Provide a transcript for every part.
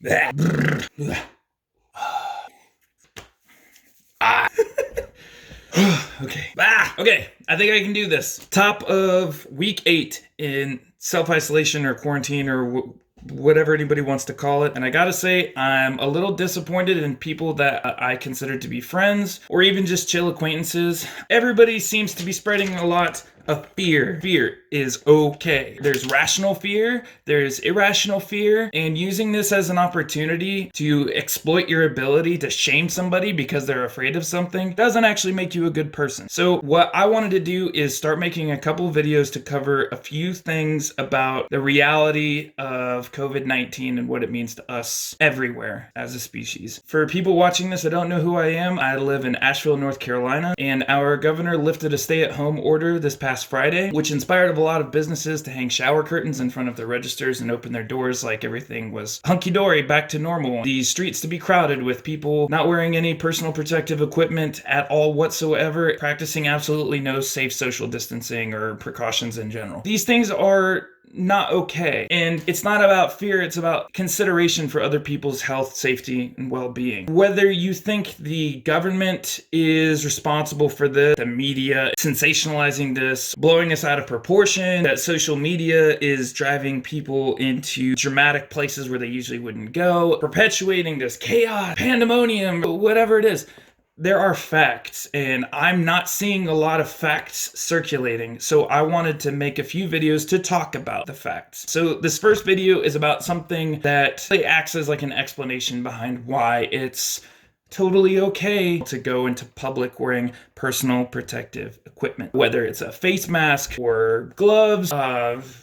Okay. Okay. I think I can do this. Top of week 8 in self-isolation or quarantine or whatever anybody wants to call it. And I gotta say, I'm a little disappointed in people that I consider to be friends or even just chill acquaintances. Everybody seems to be spreading a lot of fear. Fear is okay. There's rational fear, there's irrational fear, and using this as an opportunity to exploit your ability to shame somebody because they're afraid of something doesn't actually make you a good person. So what I wanted to do is start making a couple videos to cover a few things about the reality of COVID-19 and what it means to us everywhere as a species. For people watching this that don't know who I am, I live in Asheville, North Carolina, and our governor lifted a stay-at-home order this past Friday, which inspired a lot of businesses to hang shower curtains in front of their registers and open their doors like everything was hunky-dory, back to normal. The streets to be crowded with people not wearing any personal protective equipment at all whatsoever, practicing absolutely no safe social distancing or precautions in general. These things are not okay. And it's not about fear, it's about consideration for other people's health, safety, and well-being. Whether you think the government is responsible for this, the media sensationalizing this, blowing us out of proportion, that social media is driving people into dramatic places where they usually wouldn't go, perpetuating this chaos, pandemonium, whatever it is. There are facts, and I'm not seeing a lot of facts circulating, so I wanted to make a few videos to talk about the facts. So this first video is about something that really acts as like an explanation behind why it's totally okay to go into public wearing personal protective equipment, whether it's a face mask or gloves,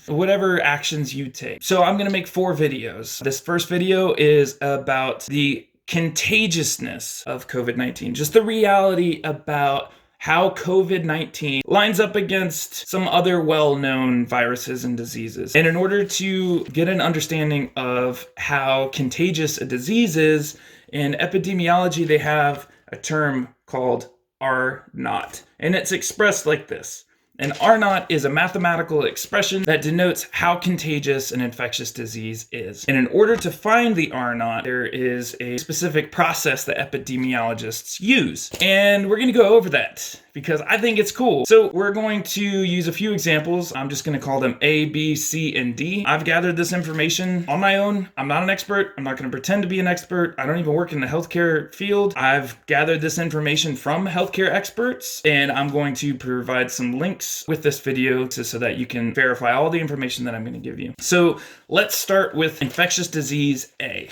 whatever actions you take. So I'm gonna make 4 videos. This first video is about the contagiousness of COVID-19, just the reality about how COVID-19 lines up against some other well-known viruses and diseases. And in order to get an understanding of how contagious a disease is, in epidemiology they have a term called R Naught, and it's expressed like this. An R Naught is a mathematical expression that denotes how contagious an infectious disease is. And in order to find the R Naught, there is a specific process that epidemiologists use. And we're going to go over that because I think it's cool. So we're going to use a few examples. I'm just going to call them A, B, C, and D. I've gathered this information on my own. I'm not an expert. I'm not going to pretend to be an expert. I don't even work in the healthcare field. I've gathered this information from healthcare experts, and I'm going to provide some links with this video so that you can verify all the information that I'm going to give you. So let's start with infectious disease A.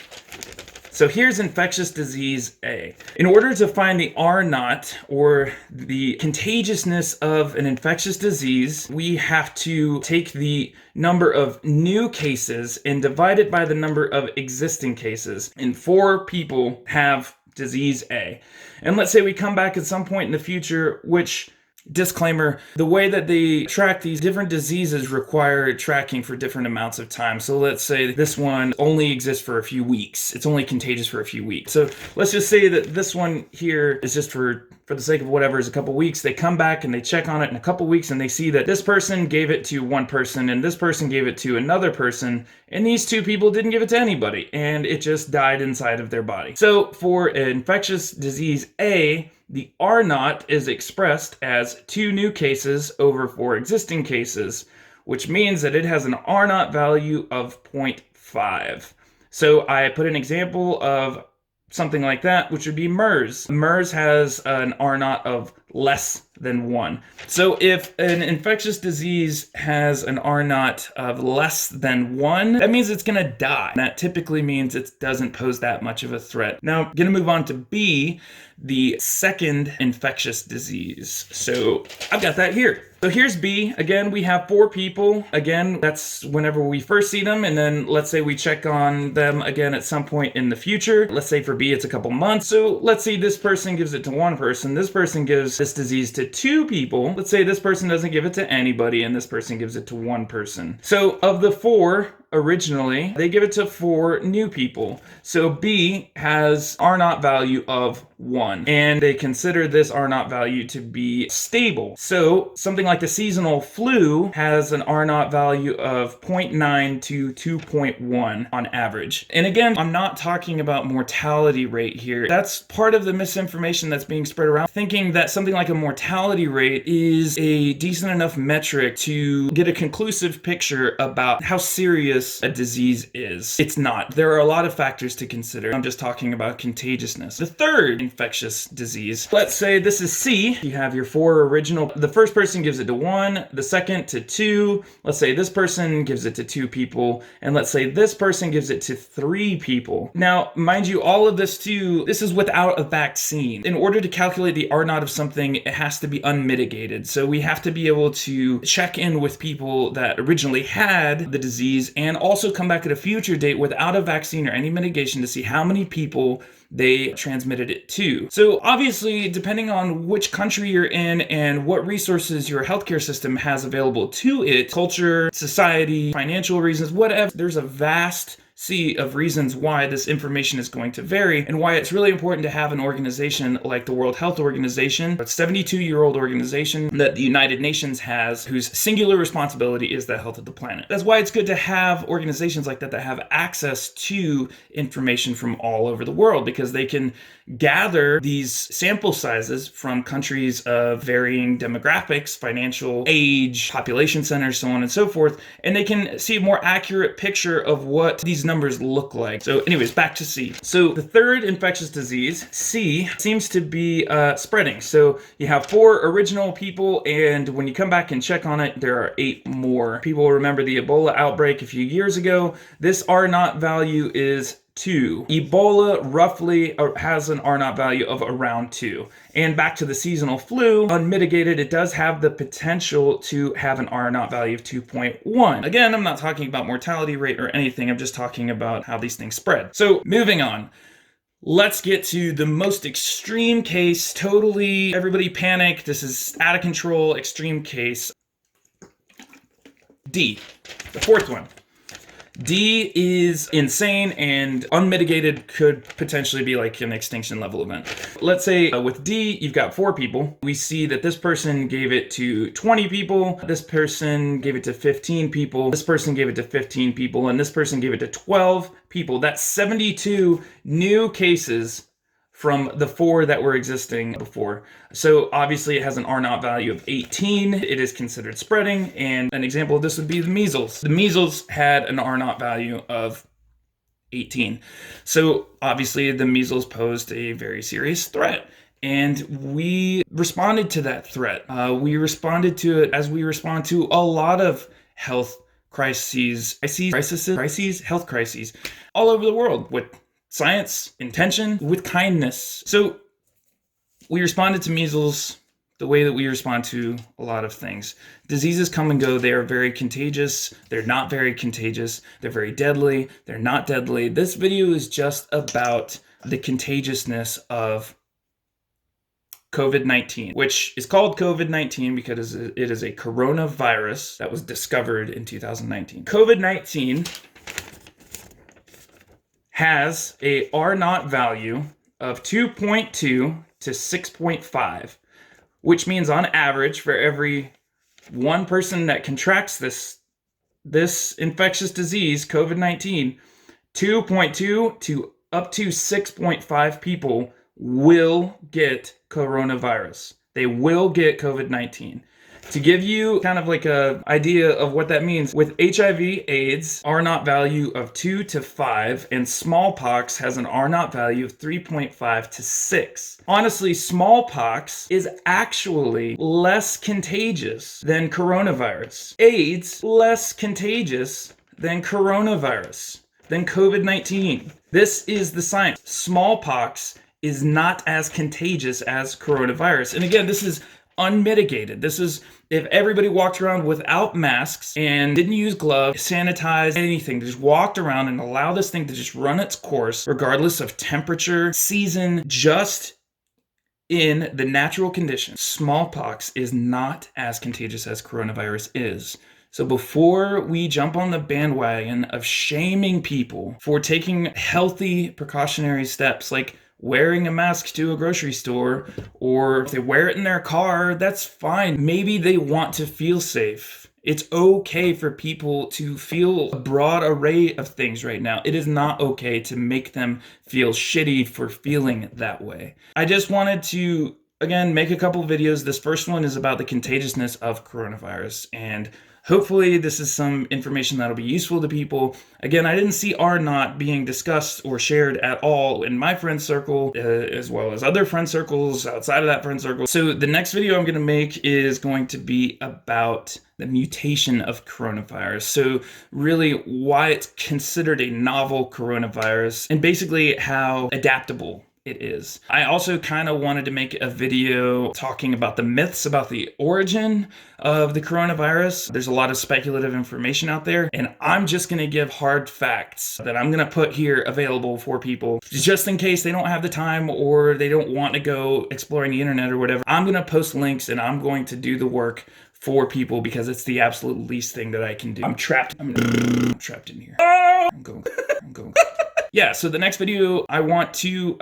So here's infectious disease A. In order to find the R Naught, or the contagiousness of an infectious disease, we have to take the number of new cases and divide it by the number of existing cases. And 4 people have disease A. And let's say we come back at some point in the future, which, disclaimer, the way that they track these different diseases require tracking for different amounts of time. So let's say this one only exists for a few weeks. It's only contagious for a few weeks. So let's just say that this one here is just for the sake of whatever is a couple weeks. They come back and they check on it in a couple weeks and they see that this person gave it to one person and this person gave it to another person, and these 2 people didn't give it to anybody, and it just died inside of their body. So for infectious disease A, the R Naught is expressed as 2 new cases over 4 existing cases, which means that it has an R Naught value of 0.5. So I put an example of something like that, which would be MERS. MERS has an R Naught of less than 1. So if an infectious disease has an R Naught of less than 1, that means it's gonna die. That typically means it doesn't pose that much of a threat. Now, gonna move on to B, the second infectious disease. So I've got that here. So here's B. Again, we have 4 people. Again, that's whenever we first see them, and then let's say we check on them again at some point in the future. Let's say for B, it's a couple months. So let's say this person gives it to one person. This person gives this disease to 2 people. Let's say this person doesn't give it to anybody, and this person gives it to 1 person. So of the 4, originally, they give it to 4 new people. So B has R naught value of 1, and they consider this R naught value to be stable. So something like the seasonal flu has an R naught value of 0.9 to 2.1 on average. And again, I'm not talking about mortality rate here. That's part of the misinformation that's being spread around, thinking that something like a mortality rate is a decent enough metric to get a conclusive picture about how serious a disease is. It's not. There are a lot of factors to consider. I'm just talking about contagiousness. The third infectious disease, let's say this is C. You have your 4 original. The first person gives it to 1, the second to 2. Let's say this person gives it to 2 people, and let's say this person gives it to 3 people. Now, mind you, all of this too, this is without a vaccine. In order to calculate the R naught of something, it has to be unmitigated. So we have to be able to check in with people that originally had the disease and also come back at a future date without a vaccine or any mitigation to see how many people they transmitted it to. So obviously, depending on which country you're in and what resources your healthcare system has available to it, culture, society, financial reasons, whatever, there's a vast sea of reasons why this information is going to vary and why it's really important to have an organization like the World Health Organization, a 72-year-old organization that the United Nations has, whose singular responsibility is the health of the planet. That's why it's good to have organizations like that that have access to information from all over the world, because they can gather these sample sizes from countries of varying demographics, financial age, population centers, so on and so forth, and they can see a more accurate picture of what these numbers look like. So anyways, back to C. So the third infectious disease, C, seems to be spreading. So you have 4 original people, and when you come back and check on it, there are 8 more. People remember the Ebola outbreak a few years ago. This R naught value is 2. Ebola roughly has an R naught value of around 2. And back to the seasonal flu, unmitigated, it does have the potential to have an R naught value of 2.1. Again, I'm not talking about mortality rate or anything. I'm just talking about how these things spread. So moving on. Let's get to the most extreme case. Totally, everybody panic. This is out of control, extreme case. D, the 4th one. D is insane and unmitigated, could potentially be like an extinction level event. Let's say with D, you've got 4 people. We see that this person gave it to 20 people, this person gave it to 15 people, this person gave it to 15 people, and this person gave it to 12 people. That's 72 new cases from the 4 that were existing before. So obviously it has an R naught value of 18. It is considered spreading, and an example of this would be the measles. The measles had an R naught value of 18. So obviously the measles posed a very serious threat. And we responded to that threat. We responded to it as we respond to a lot of health health crises all over the world, with science, intention, with kindness. So we responded to measles the way that we respond to a lot of things. Diseases come and go. They are very contagious. They're not very contagious. They're very deadly. They're not deadly. This video is just about the contagiousness of COVID-19, which is called COVID-19 because it is a coronavirus that was discovered in 2019. COVID-19 has a R naught value of 2.2 to 6.5, which means on average for every 1 person that contracts this infectious disease, COVID-19, 2.2 to up to 6.5 people will get coronavirus. They will get COVID-19. To give you kind of like a idea of what that means, with HIV, AIDS, R naught value of 2 to 5, and smallpox has an R naught value of 3.5 to 6. Honestly, smallpox is actually less contagious than coronavirus. AIDS, less contagious than coronavirus, than COVID-19. This is the science. Smallpox is not as contagious as coronavirus. And again, this is unmitigated. This is if everybody walked around without masks and didn't use gloves, sanitize, anything, just walked around and allow this thing to just run its course, regardless of temperature, season, just in the natural conditions. Smallpox is not as contagious as coronavirus is. So before we jump on the bandwagon of shaming people for taking healthy precautionary steps like wearing a mask to a grocery store, or if they wear it in their car, that's fine. Maybe they want to feel safe. It's okay for people to feel a broad array of things right now. It is not okay to make them feel shitty for feeling that way. I just wanted to, again, make a couple videos. This first one is about the contagiousness of coronavirus, and hopefully this is some information that'll be useful to people. Again, I didn't see R Naught being discussed or shared at all in my friend circle, as well as other friend circles outside of that friend circle. So the next video I'm going to make is going to be about the mutation of coronavirus. So really why it's considered a novel coronavirus, and basically how adaptable it is. I also kind of wanted to make a video talking about the myths about the origin of the coronavirus. There's a lot of speculative information out there, and I'm just going to give hard facts that I'm going to put here available for people just in case they don't have the time or they don't want to go exploring the internet or whatever. I'm going to post links and I'm going to do the work for people because it's the absolute least thing that I can do. I'm trapped in here. I'm going. Yeah, so the next video I want to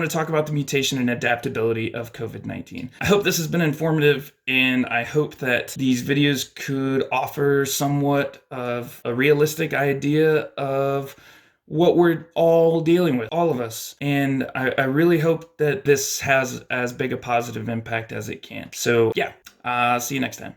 talk about the mutation and adaptability of COVID-19. I hope this has been informative, and I hope that these videos could offer somewhat of a realistic idea of what we're all dealing with, all of us. And I really hope that this has as big a positive impact as it can. So yeah, see you next time.